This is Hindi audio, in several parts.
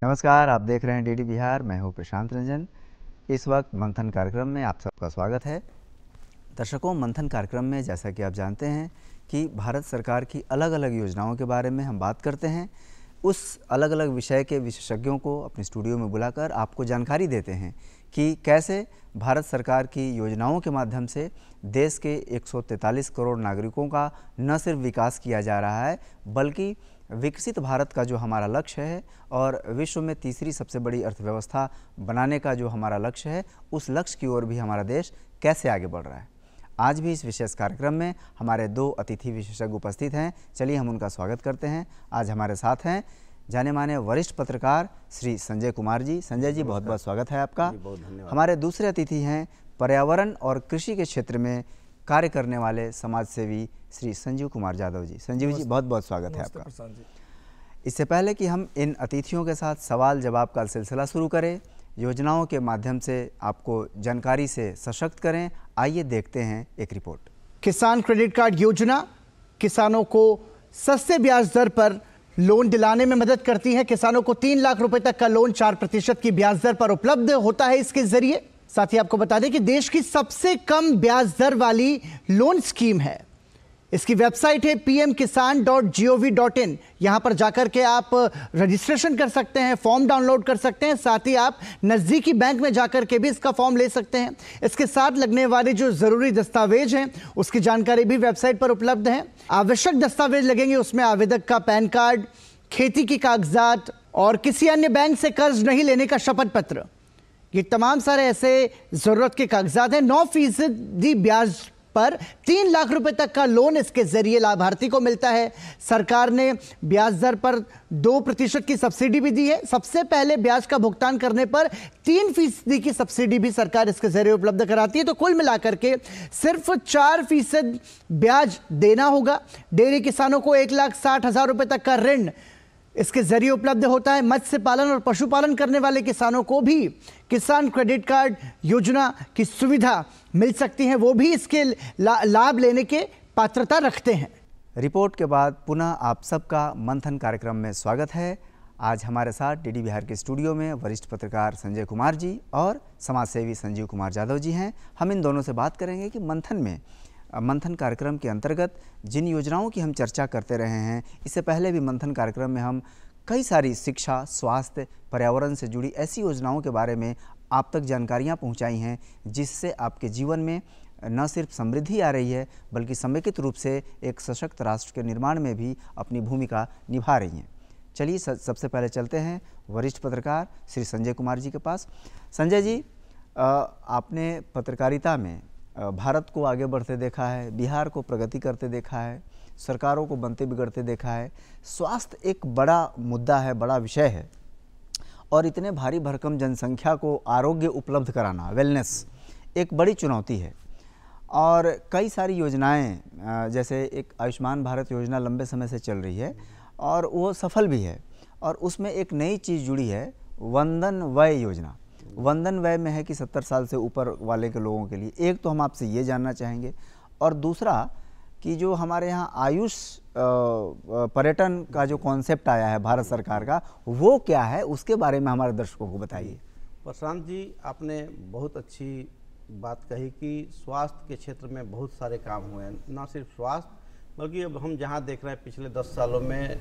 नमस्कार, आप देख रहे हैं डीडी बिहार। मैं हूं प्रशांत रंजन। इस वक्त मंथन कार्यक्रम में आप सबका स्वागत है। दर्शकों, मंथन कार्यक्रम में जैसा कि आप जानते हैं कि भारत सरकार की अलग अलग योजनाओं के बारे में हम बात करते हैं। उस अलग अलग विषय के विशेषज्ञों को अपने स्टूडियो में बुलाकर आपको जानकारी देते हैं कि कैसे भारत सरकार की योजनाओं के माध्यम से देश के 143 करोड़ नागरिकों का न सिर्फ विकास किया जा रहा है, बल्कि विकसित भारत का जो हमारा लक्ष्य है और विश्व में तीसरी सबसे बड़ी अर्थव्यवस्था बनाने का जो हमारा लक्ष्य है, उस लक्ष्य की ओर भी हमारा देश कैसे आगे बढ़ रहा है। आज भी इस विशेष कार्यक्रम में हमारे दो अतिथि विशेषज्ञ उपस्थित हैं। चलिए हम उनका स्वागत करते हैं। आज हमारे साथ हैं जाने माने वरिष्ठ पत्रकार श्री संजय कुमार जी। संजय जी, बहुत बहुत स्वागत है आपका। बहुत धन्यवाद। हमारे दूसरे अतिथि हैं पर्यावरण और कृषि के क्षेत्र में कार्य करने वाले समाज सेवी श्री संजीव कुमार यादव जी। संजीव जी, बहुत बहुत स्वागत है आपका। इससे पहले कि हम इन अतिथियों के साथ सवाल जवाब का सिलसिला शुरू करें, योजनाओं के माध्यम से आपको जानकारी से सशक्त करें, आइए देखते हैं एक रिपोर्ट। किसान क्रेडिट कार्ड योजना किसानों को सस्ते ब्याज दर पर लोन दिलाने में मदद करती है। किसानों को 3 लाख रुपए तक का लोन 4% की ब्याज दर पर उपलब्ध होता है इसके जरिए। साथ ही आपको बता दें कि देश की सबसे कम ब्याज दर वाली लोन स्कीम है। इसकी वेबसाइट है pmkisan.gov.in। यहां पर जाकर के आप रजिस्ट्रेशन कर सकते हैं, फॉर्म डाउनलोड कर सकते हैं। साथ ही आप नजदीकी बैंक में जाकर के भी इसका फॉर्म ले सकते हैं। इसके साथ लगने वाले जो जरूरी दस्तावेज हैं उसकी जानकारी भी वेबसाइट पर उपलब्ध है। आवश्यक दस्तावेज लगेंगे उसमें आवेदक का पैन कार्ड, खेती की कागजात और किसी अन्य बैंक से कर्ज नहीं लेने का शपथ पत्र। ये तमाम सारे ऐसे जरूरत के कागजात हैं। 9% ब्याज पर 3 लाख रुपए तक का लोन इसके जरिए लाभार्थी को मिलता है। सरकार ने ब्याज दर पर 2% की सब्सिडी भी दी है। सबसे पहले ब्याज का भुगतान करने पर 3% की सब्सिडी भी सरकार इसके जरिए उपलब्ध कराती है। तो कुल मिलाकर के सिर्फ 4% ब्याज देना होगा। डेयरी किसानों को 1,60,000 रुपए तक का ऋण इसके जरिए उपलब्ध होता है। मत्स्य पालन और पशुपालन करने वाले किसानों को भी किसान क्रेडिट कार्ड योजना की सुविधा मिल सकती है, वो भी इसके लाभ लेने के पात्रता रखते हैं। रिपोर्ट के बाद पुनः आप सबका मंथन कार्यक्रम में स्वागत है। आज हमारे साथ डीडी बिहार के स्टूडियो में वरिष्ठ पत्रकार संजय कुमार जी और समाजसेवी संजीव कुमार यादव जी हैं। हम इन दोनों से बात करेंगे कि मंथन कार्यक्रम के अंतर्गत जिन योजनाओं की हम चर्चा करते रहे हैं, इससे पहले भी मंथन कार्यक्रम में हम कई सारी शिक्षा, स्वास्थ्य, पर्यावरण से जुड़ी ऐसी योजनाओं के बारे में आप तक जानकारियां पहुंचाई हैं, जिससे आपके जीवन में न सिर्फ समृद्धि आ रही है, बल्कि समेकित रूप से एक सशक्त राष्ट्र के निर्माण में भी अपनी भूमिका निभा रही हैं। चलिए सबसे पहले चलते हैं वरिष्ठ पत्रकार श्री संजय कुमार जी के पास। संजय जी, आपने पत्रकारिता में भारत को आगे बढ़ते देखा है, बिहार को प्रगति करते देखा है, सरकारों को बनते बिगड़ते देखा है। स्वास्थ्य एक बड़ा मुद्दा है, बड़ा विषय है, और इतने भारी भरकम जनसंख्या को आरोग्य उपलब्ध कराना, वेलनेस, एक बड़ी चुनौती है। और कई सारी योजनाएं, जैसे एक आयुष्मान भारत योजना लंबे समय से चल रही है और वो सफल भी है, और उसमें एक नई चीज़ जुड़ी है, वंदन वय योजना। वंदन वय में है कि 70 साल से ऊपर वाले के लोगों के लिए। एक तो हम आपसे ये जानना चाहेंगे, और दूसरा कि जो हमारे यहाँ आयुष पर्यटन का जो कॉन्सेप्ट आया है भारत सरकार का, वो क्या है, उसके बारे में हमारे दर्शकों को बताइए। प्रशांत जी, आपने बहुत अच्छी बात कही कि स्वास्थ्य के क्षेत्र में बहुत सारे काम हुए हैं। ना सिर्फ स्वास्थ्य, बल्कि अब हम जहाँ देख रहे हैं पिछले 10 सालों में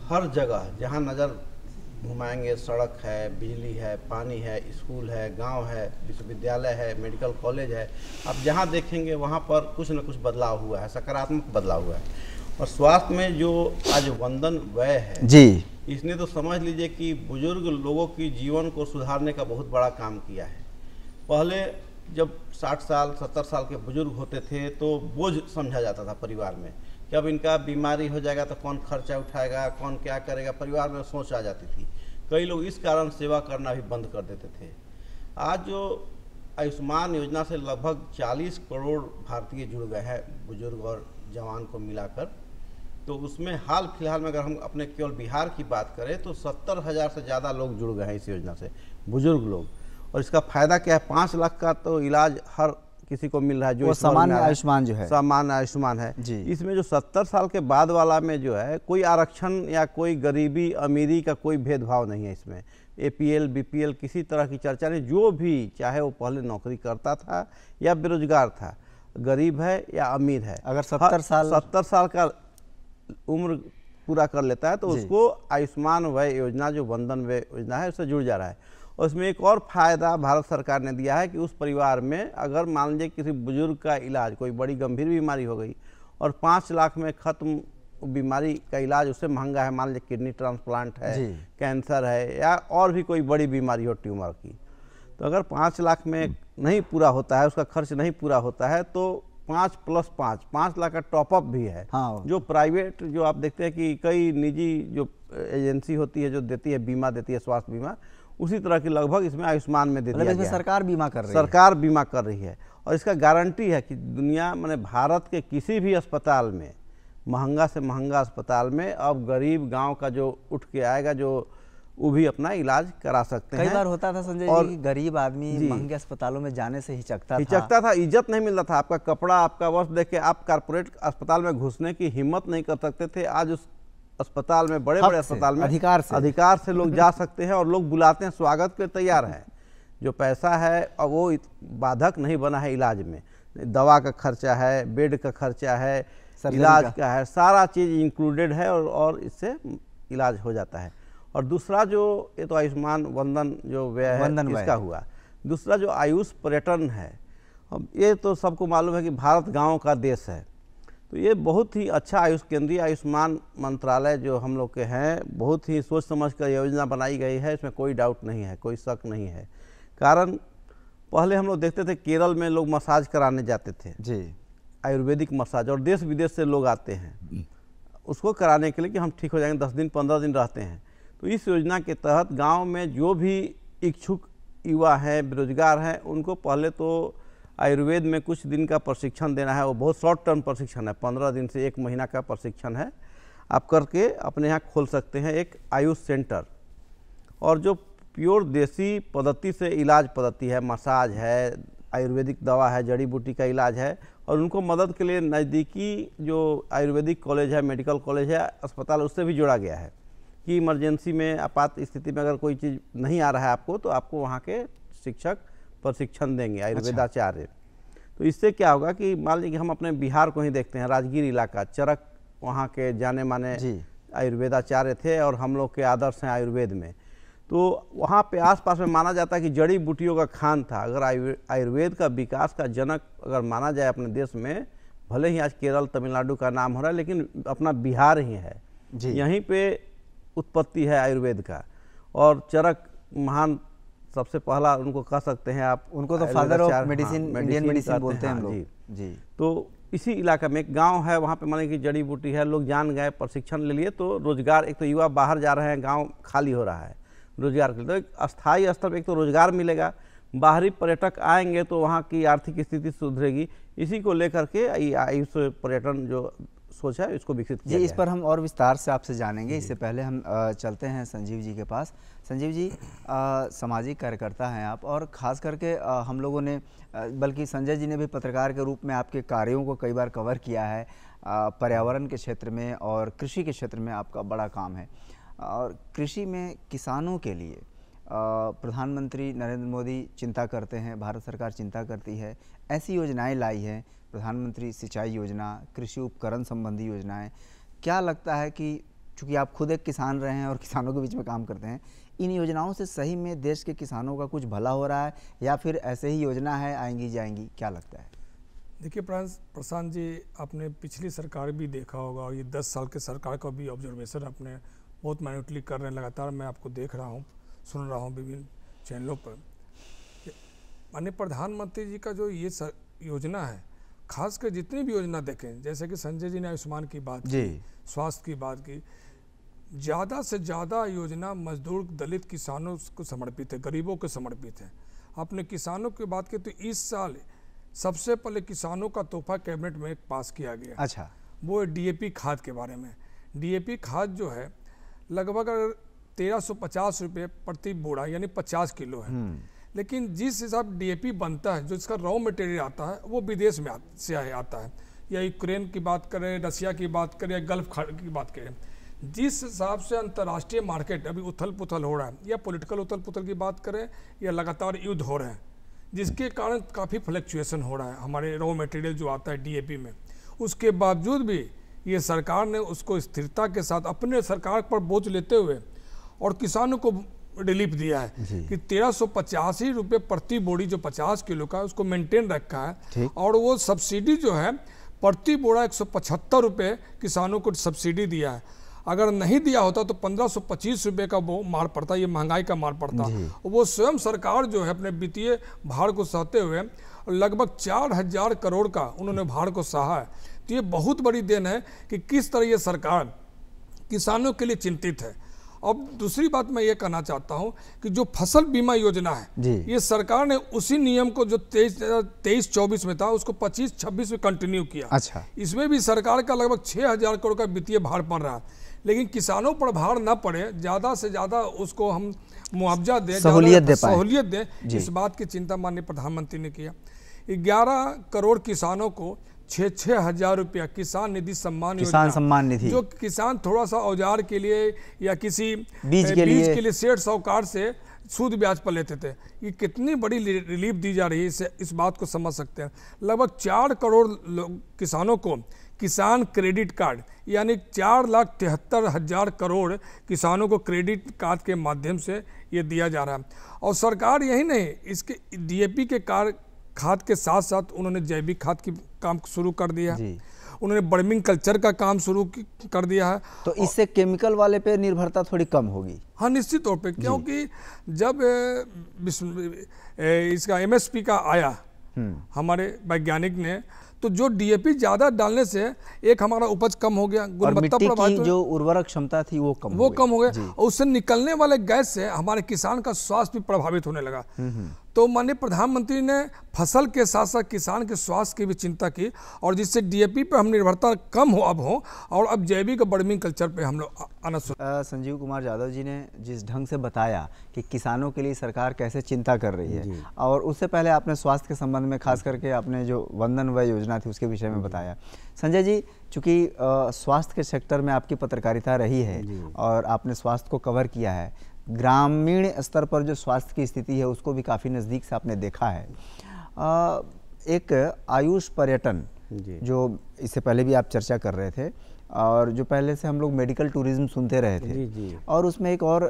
हर जगह जहाँ नज़र घुमाएंगे, सड़क है, बिजली है, पानी है, स्कूल है, गांव है, विश्वविद्यालय है, मेडिकल कॉलेज है। आप जहां देखेंगे वहां पर कुछ न कुछ बदलाव हुआ है, सकारात्मक बदलाव हुआ है। और स्वास्थ्य में जो आज वंदन व्यय है जी, इसने तो समझ लीजिए कि बुजुर्ग लोगों की जीवन को सुधारने का बहुत बड़ा काम किया है। पहले जब 60 साल 70 साल के बुजुर्ग होते थे तो बोझ समझा जाता था परिवार में कि अब इनका बीमारी हो जाएगा तो कौन खर्चा उठाएगा, कौन क्या करेगा, परिवार में सोच आ जाती थी। कई लोग इस कारण सेवा करना भी बंद कर देते थे। आज जो आयुष्मान योजना से लगभग 40 करोड़ भारतीय जुड़ गए हैं, बुजुर्ग और जवान को मिलाकर। तो उसमें हाल फिलहाल में अगर हम अपने केवल बिहार की बात करें तो 70,000 से ज़्यादा लोग जुड़ गए हैं इस योजना से, बुजुर्ग लोग। और इसका फ़ायदा क्या है, 5 लाख का तो इलाज हर किसी को मिल रहा है जो वो इस वर्ग में सामान्य आ रहा है, आयुष्मान जो है। सामान्य आयुष्मान है। जी। इसमें जो 70 साल के बाद वाला में जो है कोई आरक्षण या कोई गरीबी अमीरी का कोई भेदभाव नहीं है। इसमें APL BPL किसी तरह की चर्चा नहीं, जो भी चाहे वो पहले नौकरी करता था या बेरोजगार था, गरीब है या अमीर है, अगर 70 साल का उम्र पूरा कर लेता है तो उसको आयुष्मान वय योजना जो वंदन वय योजना है उससे जुड़ जा रहा है। और उसमें एक और फायदा भारत सरकार ने दिया है कि उस परिवार में अगर मान लीजिए किसी बुजुर्ग का इलाज, कोई बड़ी गंभीर बीमारी हो गई और 5 लाख में खत्म बीमारी का इलाज उससे महंगा है, मान लीजिए किडनी ट्रांसप्लांट है, कैंसर है या और भी कोई बड़ी बीमारी हो ट्यूमर की, तो अगर 5 लाख में नहीं पूरा होता है, उसका खर्च नहीं पूरा होता है तो 5 + 5 लाख का टॉपअप भी है। हाँ। जो प्राइवेट जो आप देखते हैं कि कई निजी जो एजेंसी होती है जो देती है बीमा, देती है स्वास्थ्य बीमा, उसी तरह की लगभग इसमें आयुष्मान में दे दिया गया है। सरकार बीमा कर रही है। सरकार बीमा कर रही है और इसका गारंटी है कि दुनिया माने भारत के किसी भी अस्पताल में, महंगा से महंगा अस्पताल में अब गरीब गांव का जो उठ के आएगा जो वो भी अपना इलाज करा सकते हैं। कई बार होता था संजय जी कि गरीब आदमी महंगे अस्पतालों में जाने से हिचकता था, इज्जत नहीं मिलता था। आपका कपड़ा, आपका वस्त्र देख के आप कारपोरेट अस्पताल में घुसने की हिम्मत नहीं कर सकते थे। आज उस अस्पताल में, बड़े बड़े अस्पताल में अधिकार से लोग जा सकते हैं और लोग बुलाते हैं, स्वागत के तैयार हैं। जो पैसा है और वो बाधक नहीं बना है इलाज में। दवा का खर्चा है, बेड का खर्चा है, इलाज का है, सारा चीज़ इंक्लूडेड है और इससे इलाज हो जाता है। और दूसरा जो ये तो आयुष्मान वंदन जो व्यय है इसका हुआ। दूसरा जो आयुष पर्यटन है, अब ये तो सबको मालूम है कि भारत गाँव का देश है, तो ये बहुत ही अच्छा आयुष केंद्रीय आयुष्मान मंत्रालय जो हम लोग के हैं, बहुत ही सोच समझ कर योजना बनाई गई है। इसमें कोई डाउट नहीं है, कोई शक नहीं है। कारण पहले हम लोग देखते थे केरल में लोग मसाज कराने जाते थे जी, आयुर्वेदिक मसाज, और देश विदेश से लोग आते हैं उसको कराने के लिए कि हम ठीक हो जाएंगे, 10 दिन 15 दिन रहते हैं। तो इस योजना के तहत गांव में जो भी इच्छुक युवा हैं, बेरोजगार हैं, उनको पहले तो आयुर्वेद में कुछ दिन का प्रशिक्षण देना है। वो बहुत शॉर्ट टर्म प्रशिक्षण है, 15 दिन से 1 महीना का प्रशिक्षण है। आप करके अपने यहाँ खोल सकते हैं एक आयुष सेंटर, और जो प्योर देसी पद्धति से इलाज पद्धति है, मसाज है, आयुर्वेदिक दवा है, जड़ी बूटी का इलाज है, और उनको मदद के लिए नज़दीकी जो आयुर्वेदिक कॉलेज है, मेडिकल कॉलेज है, अस्पताल, उससे भी जोड़ा गया है कि इमरजेंसी में, आपात स्थिति में अगर कोई चीज़ नहीं आ रहा है आपको, तो आपको वहाँ के शिक्षक प्रशिक्षण देंगे, आयुर्वेदाचार्य। तो इससे क्या होगा कि मान लीजिए कि हम अपने बिहार को ही देखते हैं, राजगीर इलाका, चरक वहाँ के जाने माने आयुर्वेदाचार्य थे और हम लोग के आदर्श हैं आयुर्वेद में। तो वहाँ पे आसपास में माना जाता है कि जड़ी बूटियों का खान था। अगर आयुर्वेद का विकास का जनक अगर माना जाए अपने देश में, भले ही आज केरल तमिलनाडु का नाम हो रहा है, लेकिन अपना बिहार ही है, यहीं पे उत्पत्ति है आयुर्वेद का। और चरक महान, सबसे पहला उनको कह सकते हैं आप, उनको तो father of medicine, Indian medicine बोलते हैं हम लोग जी। तो इसी इलाका में एक गांव है, वहाँ पे माने कि जड़ी बूटी है, लोग जान गए, प्रशिक्षण ले लिए, तो रोजगार, एक तो युवा बाहर जा रहे हैं, गांव खाली हो रहा है रोजगार के लिए, तो एक अस्थायी स्तर पर एक तो रोजगार मिलेगा, बाहरी पर्यटक आएंगे तो वहाँ की आर्थिक स्थिति सुधरेगी। इसी को लेकर के आयुष पर्यटन जो सोच है इसको विकसित किया जी। इस पर हम और विस्तार से आपसे जानेंगे। इससे पहले हम चलते हैं संजीव जी के पास। संजीव जी, सामाजिक कार्यकर्ता हैं आप, और ख़ास करके हम लोगों ने, बल्कि संजय जी ने भी पत्रकार के रूप में आपके कार्यों को कई बार कवर किया है। पर्यावरण के क्षेत्र में और कृषि के क्षेत्र में आपका बड़ा काम है, और कृषि में किसानों के लिए प्रधानमंत्री नरेंद्र मोदी चिंता करते हैं, भारत सरकार चिंता करती है, ऐसी योजनाएं लाई हैं, प्रधानमंत्री सिंचाई योजना, कृषि उपकरण संबंधी योजनाएं। क्या लगता है कि चूँकि आप खुद एक किसान रहे हैं और किसानों के बीच में काम करते हैं, इन योजनाओं से सही में देश के किसानों का कुछ भला हो रहा है, या फिर ऐसे ही योजना है, आएंगी जाएंगी, क्या लगता है? देखिए प्रशांत जी, आपने पिछली सरकार भी देखा होगा और ये 10 साल के सरकार का भी ऑब्जर्वेशन अपने बहुत माइन्यूटली कर रहे हैं, लगातार मैं आपको देख रहा हूँ, सुन रहा हूँ विभिन्न चैनलों पर। माननीय प्रधानमंत्री जी का जो ये योजना है, खासकर जितनी भी योजना देखें, जैसे कि संजय जी ने आयुष्मान की बात की, स्वास्थ्य की बात की, ज़्यादा से ज़्यादा योजना मजदूर, दलित किसानों को समर्पित है, गरीबों को समर्पित है। आपने किसानों की बात की तो इस साल सबसे पहले किसानों का तोहफा कैबिनेट में पास किया गया। अच्छा। वो है DAP खाद के बारे में। DAP खाद जो है लगभग 1350 रुपये प्रति बोरा, यानी 50 किलो है। लेकिन जिस हिसाब डीएपी बनता है, जो इसका रॉ मटेरियल आता है वो विदेश में से आता है, या यूक्रेन की बात करें, रसिया की बात करें, या गल्फ की बात करें, जिस हिसाब से अंतर्राष्ट्रीय मार्केट अभी उथल पुथल हो रहा है, या पॉलिटिकल उथल पुथल की बात करें, या लगातार युद्ध हो रहे हैं, जिसके कारण काफ़ी फ्लक्चुएशन हो रहा है हमारे रॉ मटेरियल जो आता है डीएपी में। उसके बावजूद भी ये सरकार ने उसको स्थिरता के साथ अपने सरकार पर बोझ लेते हुए और किसानों को रिलीफ दिया है कि 1385 रुपये प्रति बोरी जो 50 किलो का है उसको मेंटेन रखा है, और वो सब्सिडी जो है प्रति बोरा 175 रुपये किसानों को सब्सिडी दिया है। अगर नहीं दिया होता तो 1525 रुपये का वो मार पड़ता, ये महंगाई का मार पड़ता। वो स्वयं सरकार जो है अपने वित्तीय भार को सहते हुए लगभग 4000 करोड़ का उन्होंने भार को सहा है। तो ये बहुत बड़ी देन है कि किस तरह ये सरकार किसानों के लिए चिंतित है। अब दूसरी बात मैं ये कहना चाहता हूँ कि जो फसल बीमा योजना है, ये सरकार ने उसी नियम को जो 23-24 में था उसको 25-26 में कंटिन्यू किया। अच्छा, इसमें भी सरकार का लगभग 6000 करोड़ का वित्तीय भार पड़ रहा है, लेकिन किसानों पर भार ना पड़े, ज़्यादा से ज़्यादा उसको हम मुआवजा दें, सहूलियत दें, इस बात की चिंता माननीय प्रधानमंत्री ने किया। 11 करोड़ किसानों को 6-6 हजार रुपया किसान निधि सम्मान निधि, जो किसान थोड़ा सा औजार के लिए या किसी बीज के लिए सेठ साहूकार से सूद ब्याज पर लेते थे, ये कितनी बड़ी रिलीफ दी जा रही है, इससे इस बात को समझ सकते हैं। लगभग 4 करोड़ किसानों को किसान क्रेडिट कार्ड, यानी 4,73,000 करोड़ किसानों को क्रेडिट कार्ड के माध्यम से ये दिया जा रहा है। और सरकार यही नहीं, इसके डीएपी के खाद के साथ साथ उन्होंने जैविक खाद की काम शुरू कर दिया, उन्होंने बर्मिंग कल्चर का काम शुरू कर दिया है। तो इससे केमिकल वाले पे निर्भरता थोड़ी कम होगी। हाँ, निश्चित तौर पे, क्योंकि जब इसका एमएसपी का आया हमारे वैज्ञानिक ने, तो जो डीएपी ज्यादा डालने से एक हमारा उपज कम हो गया, गुणवत्ता प्रभावित, जो उर्वरक क्षमता थी वो कम हो गया, और उससे निकलने वाले गैस से हमारे किसान का स्वास्थ्य भी प्रभावित होने लगा। तो माननीय प्रधानमंत्री ने फसल के साथ साथ किसान के स्वास्थ्य की भी चिंता की, और जिससे डीएपी पर हम निर्भरता कम हो और अब जैविक बर्मिंग कल्चर पे हम लोग आना। संजीव कुमार यादव जी ने जिस ढंग से बताया कि किसानों के लिए सरकार कैसे चिंता कर रही है, और उससे पहले आपने स्वास्थ्य के संबंध में खास करके आपने जो वंदन वय योजना थी उसके विषय में बताया। संजय जी, चूँकि स्वास्थ्य के सेक्टर में आपकी पत्रकारिता रही है और आपने स्वास्थ्य को कवर किया है, ग्रामीण स्तर पर जो स्वास्थ्य की स्थिति है उसको भी काफ़ी नज़दीक से आपने देखा है। एक आयुष पर्यटन, जो इससे पहले भी आप चर्चा कर रहे थे, और जो पहले से हम लोग मेडिकल टूरिज्म सुनते रहे थे, और उसमें एक और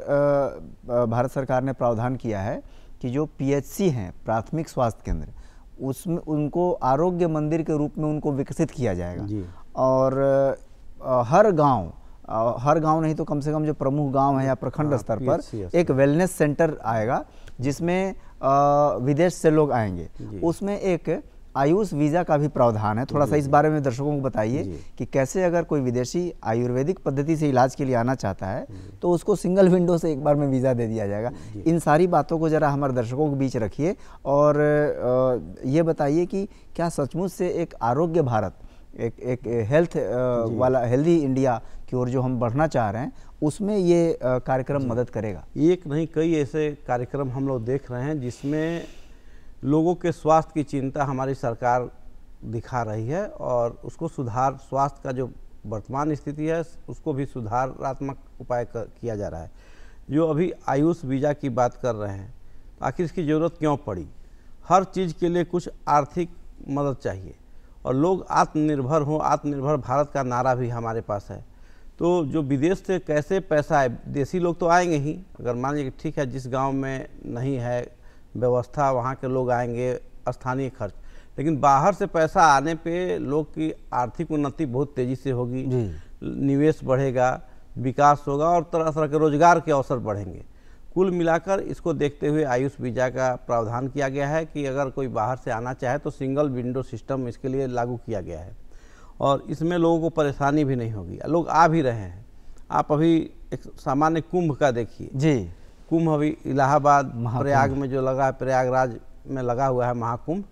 भारत सरकार ने प्रावधान किया है कि जो पीएचसी हैं, प्राथमिक स्वास्थ्य केंद्र, उसमें उनको आरोग्य मंदिर के रूप में उनको विकसित किया जाएगा, और हर गांव नहीं तो कम से कम जो प्रमुख गांव है या प्रखंड स्तर पर एक वेलनेस सेंटर आएगा जिसमें विदेश से लोग आएंगे। उसमें एक आयुष वीज़ा का भी प्रावधान है। थोड़ा सा इस बारे में दर्शकों को बताइए कि कैसे अगर कोई विदेशी आयुर्वेदिक पद्धति से इलाज के लिए आना चाहता है तो उसको सिंगल विंडो से एक बार में वीज़ा दे दिया जाएगा। इन सारी बातों को ज़रा हमारे दर्शकों के बीच रखिए, और ये बताइए कि क्या सचमुच से एक आरोग्य भारत, एक हेल्थ वाला हेल्दी इंडिया की ओर जो हम बढ़ना चाह रहे हैं, उसमें ये कार्यक्रम मदद करेगा? एक नहीं, कई ऐसे कार्यक्रम हम लोग देख रहे हैं जिसमें लोगों के स्वास्थ्य की चिंता हमारी सरकार दिखा रही है, और उसको सुधार, स्वास्थ्य का जो वर्तमान स्थिति है उसको भी सुधारात्मक उपाय किया जा रहा है। जो अभी आयुष वीज़ा की बात कर रहे हैं, आखिर इसकी ज़रूरत क्यों पड़ी? हर चीज़ के लिए कुछ आर्थिक मदद चाहिए, और लोग आत्मनिर्भर हों, आत्मनिर्भर भारत का नारा भी हमारे पास है। तो जो विदेश से कैसे पैसा आए, देसी लोग तो आएंगे ही, अगर मान लीजिए ठीक है जिस गांव में नहीं है व्यवस्था वहाँ के लोग आएंगे, स्थानीय खर्च, लेकिन बाहर से पैसा आने पे लोग की आर्थिक उन्नति बहुत तेज़ी से होगी, निवेश बढ़ेगा, विकास होगा, और तरह तरह के रोजगार के अवसर बढ़ेंगे। कुल मिलाकर इसको देखते हुए आयुष वीज़ा का प्रावधान किया गया है कि अगर कोई बाहर से आना चाहे तो सिंगल विंडो सिस्टम इसके लिए लागू किया गया है, और इसमें लोगों को परेशानी भी नहीं होगी, लोग आ भी रहे हैं। आप अभी एक सामान्य कुंभ का देखिए जी, कुंभ अभी इलाहाबाद प्रयाग में जो लगा है, प्रयागराज में लगा हुआ है महाकुंभ,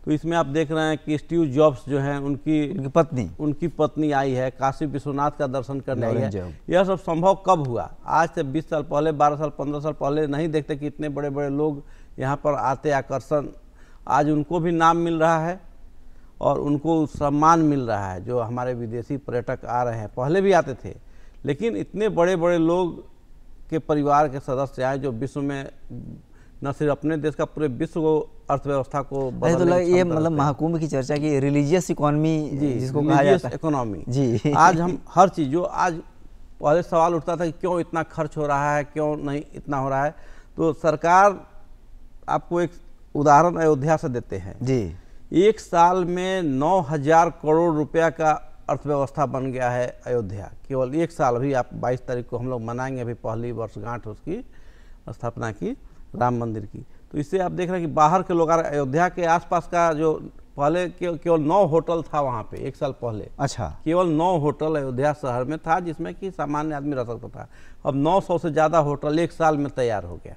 तो इसमें आप देख रहे हैं कि स्टीव जॉब्स जो हैं उनकी पत्नी आई है, काशी विश्वनाथ का दर्शन करने आई है। यह सब संभव कब हुआ? आज से 20 साल पहले, 12 साल, 15 साल पहले नहीं देखते कि इतने बड़े बड़े लोग यहाँ पर आते आकर्षण, आज उनको भी नाम मिल रहा है और उनको सम्मान मिल रहा है। जो हमारे विदेशी पर्यटक आ रहे हैं, पहले भी आते थे, लेकिन इतने बड़े बड़े लोग के परिवार के सदस्य आए जो विश्व में न सिर्फ अपने देश का, पूरे विश्व को, अर्थव्यवस्था को तो बदलने की ये क्षमता मतलब रखते हैं। महाकुंभ की चर्चा की रिलीजियस इकोनॉमी जिसको कहा रिलीजियस जाता है इकोनॉमी जी। आज हम हर चीज़, जो आज पहले सवाल उठता था कि क्यों इतना खर्च हो रहा है, क्यों नहीं इतना हो रहा है, तो सरकार आपको एक उदाहरण अयोध्या से देते हैं जी। एक साल में 9,000 करोड़ रुपया का अर्थव्यवस्था बन गया है अयोध्या, केवल एक साल। अभी आप 22 तारीख को हम लोग मनाएंगे अभी पहली वर्षगांठ उसकी स्थापना की, राम मंदिर की। तो इससे आप देख रहे हैं कि बाहर के लोग आ रहे हैं। अयोध्या के आसपास का जो पहले केवल 9 होटल था वहाँ पे, एक साल पहले अच्छा, केवल 9 होटल अयोध्या शहर में था जिसमें कि सामान्य आदमी रह सकता था। अब 900 से ज़्यादा होटल एक साल में तैयार हो गया।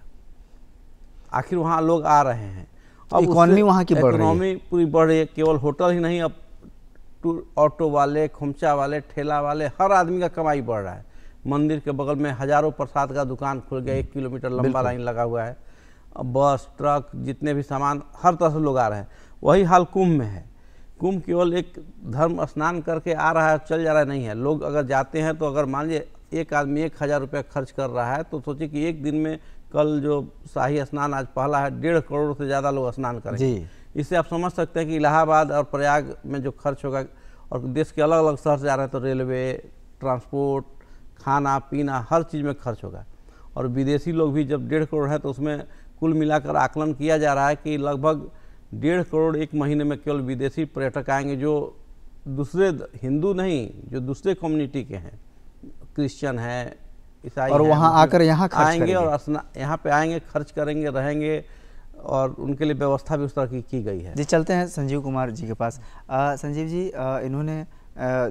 आखिर वहाँ लोग आ रहे हैं, अब इकोनॉमी वहाँ की बढ़ रही है। इकोनॉमी पूरी बढ़ रही है। केवल होटल ही नहीं, अब ऑटो वाले, खुमचा वाले, ठेला वाले, हर आदमी का कमाई बढ़ रहा है। मंदिर के बगल में हजारों प्रसाद का दुकान खुल गया, 1 किलोमीटर लंबा लाइन लगा हुआ है। अब बस, ट्रक, जितने भी सामान, हर तरह से लोग आ रहे हैं। वही हाल कुंभ में है। कुंभ केवल एक धर्म स्नान करके आ रहा है, चल जा रहा है, नहीं है। लोग अगर जाते हैं तो अगर मान लीजिए एक आदमी 1,000 रुपया खर्च कर रहा है, तो सोचिए कि एक दिन में, कल जो शाही स्नान आज पहला है, 1.5 करोड़ से ज़्यादा लोग स्नान करेंगे जी। इससे आप समझ सकते हैं कि इलाहाबाद और प्रयाग में जो खर्च होगा, और देश के अलग अलग शहर से जा रहे हैं तो रेलवे, ट्रांसपोर्ट, खाना पीना, हर चीज़ में खर्च होगा। और विदेशी लोग भी जब 1.5 करोड़ है तो उसमें कुल मिलाकर आकलन किया जा रहा है कि लगभग 1.5 करोड़ एक महीने में केवल विदेशी पर्यटक आएंगे, जो दूसरे, हिंदू नहीं, जो दूसरे कम्युनिटी के हैं, क्रिश्चियन हैं, ईसाई और हैं, वहाँ आकर यहाँ खर्च आएंगे करेंगे। और यहाँ पे आएंगे, खर्च करेंगे, रहेंगे, और उनके लिए व्यवस्था भी उस तरह की गई है। जी, चलते हैं संजीव कुमार जी के पास। संजीव जी, इन्होंने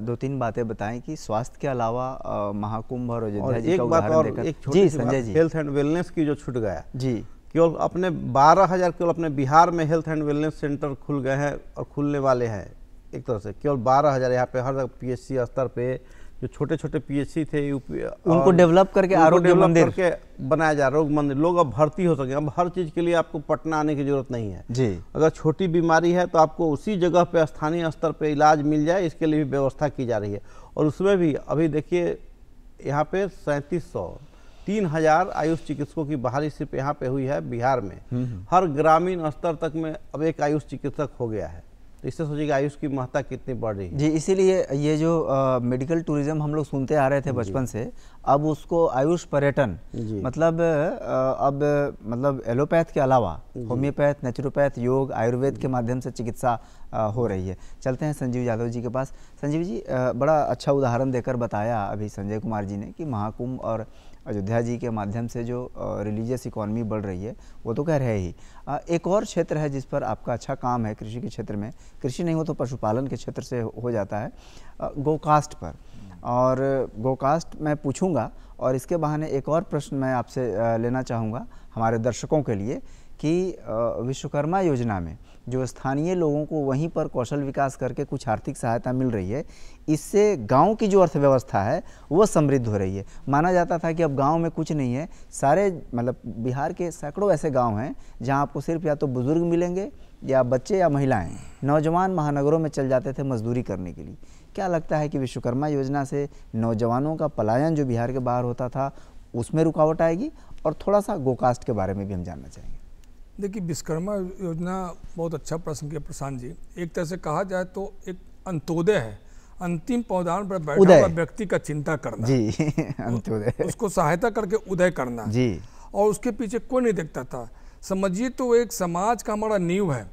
2-3 बातें बताएं कि स्वास्थ्य के अलावा महाकुंभ और अयोध्या जी एक का बात उदाहरण और, देकर। एक छोटी जी सी बात, Sanjay ji. Health and wellness की जो छूट गया जी, केवल अपने 12,000 केवल अपने बिहार में हेल्थ एंड वेलनेस सेंटर खुल गए हैं और खुलने वाले हैं। एक तरह से केवल 12,000 यहाँ पे हर PHC स्तर पे जो छोटे छोटे PHC थे उनको डेवलप करके आरोग्य मंदिर करके बनाया जा रहा है। रोग मंदिर, लोग अब भर्ती हो सके। अब हर चीज़ के लिए आपको पटना आने की जरूरत नहीं है जी। अगर छोटी बीमारी है तो आपको उसी जगह पे स्थानीय स्तर पे इलाज मिल जाए, इसके लिए भी व्यवस्था की जा रही है। और उसमें भी अभी देखिए यहाँ पे 3700 3,000 आयुष चिकित्सकों की बहाली सिर्फ यहाँ पे हुई है बिहार में। हर ग्रामीण स्तर तक में अब एक आयुष चिकित्सक हो गया है। तो इससे सोचिए कि आयुष की महत्ता कितनी बढ़ रही है। जी, इसीलिए ये जो मेडिकल टूरिज्म हम लोग सुनते आ रहे थे बचपन से, अब उसको आयुष पर्यटन, मतलब अब मतलब एलोपैथ के अलावा होम्योपैथ, नेचुरोपैथ, योग, आयुर्वेद के माध्यम से चिकित्सा हो रही है। चलते हैं संजीव यादव जी के पास। संजीव जी, बड़ा अच्छा उदाहरण देकर बताया अभी संजय कुमार जी ने कि महाकुंभ और अयोध्या जी के माध्यम से जो रिलीजियस इकॉनमी बढ़ रही है, वो तो कह रहे ही। एक और क्षेत्र है जिस पर आपका अच्छा काम है, कृषि के क्षेत्र में, कृषि नहीं हो तो पशुपालन के क्षेत्र से हो जाता है, गोकास्ट पर। और गोकास्ट मैं पूछूंगा, और इसके बहाने एक और प्रश्न मैं आपसे लेना चाहूँगा हमारे दर्शकों के लिए कि विश्वकर्मा योजना में जो स्थानीय लोगों को वहीं पर कौशल विकास करके कुछ आर्थिक सहायता मिल रही है, इससे गांव की जो अर्थव्यवस्था है वो समृद्ध हो रही है। माना जाता था कि अब गांव में कुछ नहीं है, सारे मतलब बिहार के सैकड़ों ऐसे गांव हैं जहां आपको सिर्फ या तो बुजुर्ग मिलेंगे या बच्चे या महिलाएं, नौजवान महानगरों में चल जाते थे मजदूरी करने के लिए। क्या लगता है कि विश्वकर्मा योजना से नौजवानों का पलायन जो बिहार के बाहर होता था उसमें रुकावट आएगी? और थोड़ा सा गोकास्ट के बारे में भी हम जानना चाहेंगे। देखिए, विश्वकर्मा योजना बहुत अच्छा प्रश्न किया प्रशांत जी। एक तरह से कहा जाए तो एक अंत्योदय है, अंतिम पौधान पर बैठा हुआ व्यक्ति का चिंता करना जी। अंत्योदय, उसको सहायता करके उदय करना जी। और उसके पीछे कोई नहीं देखता था। समझिए तो एक समाज का हमारा नींव है।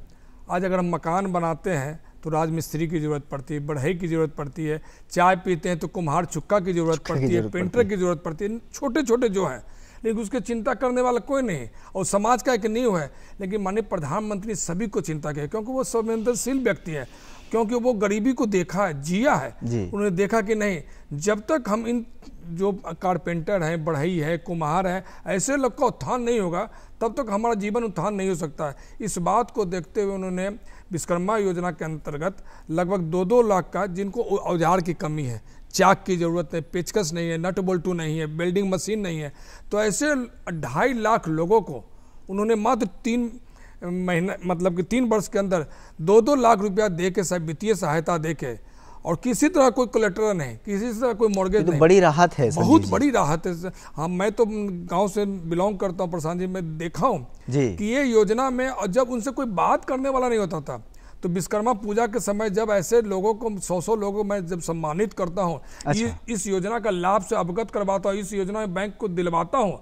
आज अगर हम मकान बनाते हैं तो राजमिस्त्री की जरूरत पड़ती है, बढ़ई की जरूरत पड़ती है, चाय पीते हैं तो कुम्हार चुक्का की जरूरत पड़ती है, पेंटर की जरूरत पड़ती है, छोटे छोटे जो हैं, लेकिन उसकी चिंता करने वाला कोई नहीं। और समाज का एक नींव है। लेकिन माननीय प्रधानमंत्री सभी को चिंता की है, क्योंकि वो संवेदनशील व्यक्ति है, क्योंकि वो गरीबी को देखा है, जिया है। उन्होंने देखा कि नहीं, जब तक हम इन जो कारपेंटर हैं, बढ़ई है, कुम्हार है, ऐसे लोग का उत्थान नहीं होगा, तब तक हमारा जीवन उत्थान नहीं हो सकता है। इस बात को देखते हुए उन्होंने विश्वकर्मा योजना के अंतर्गत लगभग 2-2 लाख का, जिनको औजार की कमी है, चाक की ज़रूरत है, पेचकस नहीं है, नट बोल्टू नहीं है, वेल्डिंग मशीन नहीं है, तो ऐसे 2.5 लाख लोगों को उन्होंने मात्र 3 महीना मतलब कि 3 वर्ष के अंदर 2-2 लाख रुपया दे के वित्तीय सहायता दे के, और किसी तरह कोई कोलेटरल नहीं, किसी तरह कोई मॉर्गेज तो नहीं। बड़ी राहत है, बहुत बड़ी राहत है। हाँ, मैं तो गांव से बिलोंग करता हूँ प्रशांत जी, मैं देखा हूँ कि ये योजना में, और जब उनसे कोई बात करने वाला नहीं होता था, तो विश्वकर्मा पूजा के समय जब ऐसे लोगों को 100 लोगों को मैं जब सम्मानित करता हूँ, अच्छा। इस योजना का लाभ से अवगत करवाता हूँ, इस योजना में बैंक को दिलवाता हूँ,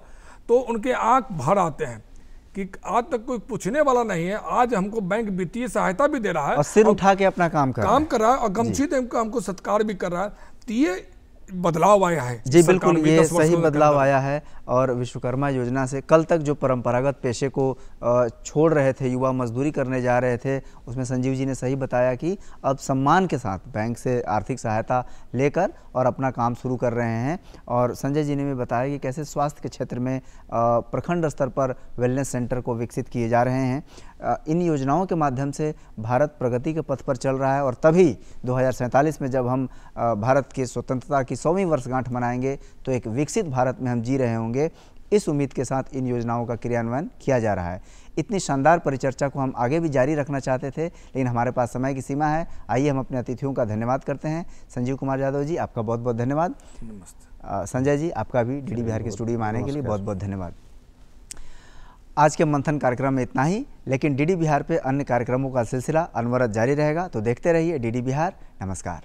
तो उनके आंख भर आते हैं कि आज तक कोई पूछने वाला नहीं है। आज हमको बैंक वित्तीय सहायता भी दे रहा है और सिर उठा के अपना काम कर रहा है, और गमछित हमको सत्कार भी कर रहा है। तो ये बदलाव आया है जी, बिल्कुल ये सही बदलाव आया है। और विश्वकर्मा योजना से कल तक जो परंपरागत पेशे को छोड़ रहे थे, युवा मजदूरी करने जा रहे थे, उसमें संजीव जी ने सही बताया कि अब सम्मान के साथ बैंक से आर्थिक सहायता लेकर और अपना काम शुरू कर रहे हैं। और संजय जी ने भी बताया कि कैसे स्वास्थ्य के क्षेत्र में प्रखंड स्तर पर वेलनेस सेंटर को विकसित किए जा रहे हैं। इन योजनाओं के माध्यम से भारत प्रगति के पथ पर चल रहा है, और तभी 2047 में जब हम भारत की स्वतंत्रता की 100वीं वर्षगांठ मनाएंगे तो एक विकसित भारत में हम जी रहे होंगे। इस उम्मीद के साथ इन योजनाओं का क्रियान्वयन किया जा रहा है। इतनी शानदार परिचर्चा को हम आगे भी जारी रखना चाहते थे, लेकिन हमारे पास समय की सीमा है। आइए हम अपने अतिथियों का धन्यवाद करते हैं। संजीव कुमार यादव जी, आपका बहुत बहुत धन्यवाद। संजय जी, आपका भी डीडी बिहार के स्टूडियो में आने के लिए बहुत बहुत धन्यवाद। आज के मंथन कार्यक्रम में इतना ही, लेकिन डीडी बिहार पे अन्य कार्यक्रमों का सिलसिला अनवरत जारी रहेगा, तो देखते रहिए डीडी बिहार। नमस्कार।